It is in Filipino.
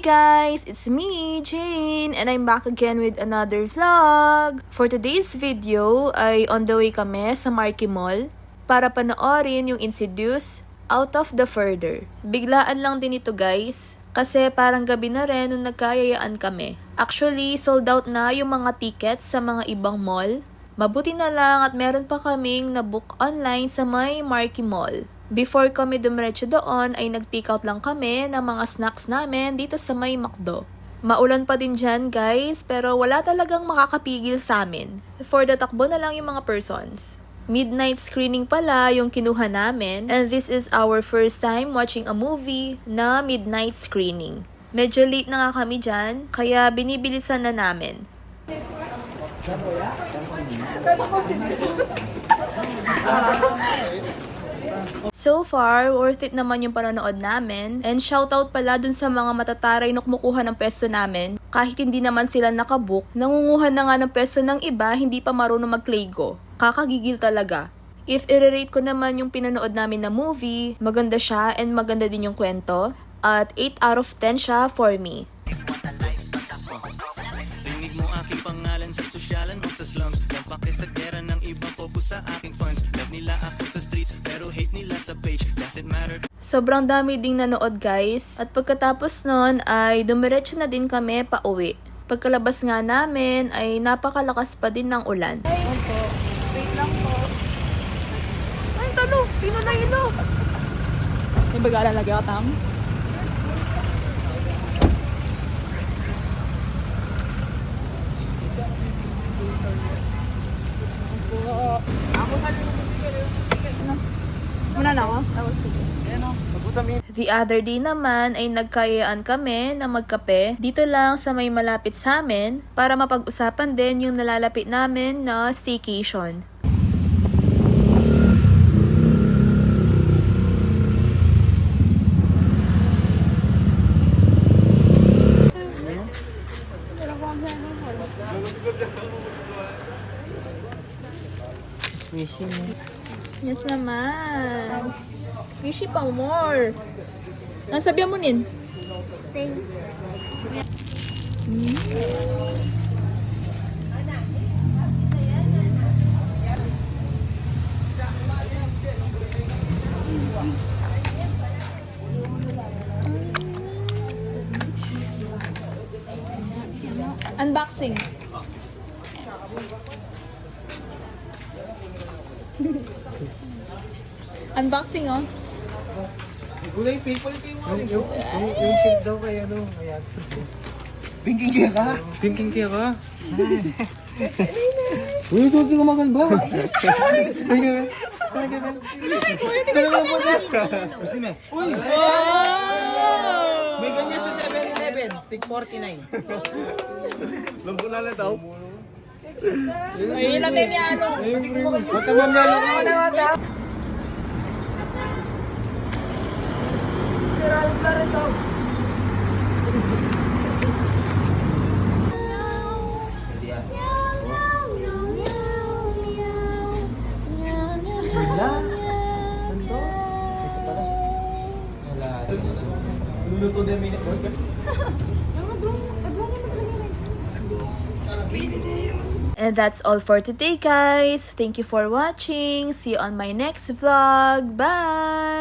guys, it's me, Jane, and I'm back again with another vlog. For today's video ay on the way kami sa Marquee Mall para panoorin yung Insidious Out of the Further. Biglaan lang din ito guys, kasi parang gabi na rin nung nagkayayaan kami. Actually, sold out na yung mga tickets sa mga ibang mall. Mabuti na lang at meron pa kaming nabook online sa may Marquee Mall. Before kami dumiretso doon ay nag-take out lang kami ng mga snacks namin dito sa may McDo. Maulan pa din dyan guys, pero wala talagang makakapigil sa amin. For the takbo na lang yung mga persons. Midnight screening pala yung kinuha namin, and this is our first time watching a movie na midnight screening. Medyo late na nga kami dyan, kaya binibilisan na namin. So far, worth it naman yung panonood namin. And shoutout pala dun sa mga matataray na kumukuha ng pesto namin. Kahit hindi naman sila nakabook, nangunguha na nga ng pesto ng iba, hindi pa marunong mag-Claygo. Kakagigil talaga. If i-rate ko naman yung pinanood namin na movie, maganda siya and maganda din yung kwento. At 8 out of 10 siya for me. Rinig mo aking pangalan sa sosyalan o sa slums. Yang pakisagera ng ibang focus sa aking funds. Love nila ako sa streets pero hate nila sa page. Doesn't matter. Sobrang dami ding nanood guys. At pagkatapos nun ay dumiretso na din kami pa uwi. Pagkalabas nga namin ay napakalakas pa din ng ulan. Wait lang po. Ay, talo! Pino na ilo! May bagala lagi ako tam? Ako sa muna na ako? The other day naman ay nagkayaan kami na magkape dito lang sa may malapit sa amin para mapag-usapan din yung nalalapit namin na staycation. Yes naman. Squishy pa more. Nasabihan mo nin? Unboxing. Unboxing oh. Gulay people ito yung ship daw kay ano. Ayan. Pinking kaya ka? Pinking kaya ka? Uy, ito hindi ko magan ba? Gusto niya? Uy! May ganyan sa 7-Eleven. Tig 49. Lampo na lang daw. Ay, ilang yung ano. Matamam na lang. Luluto din minute work. And that's all for today guys. Thank you for watching. See you on my next vlog. Bye!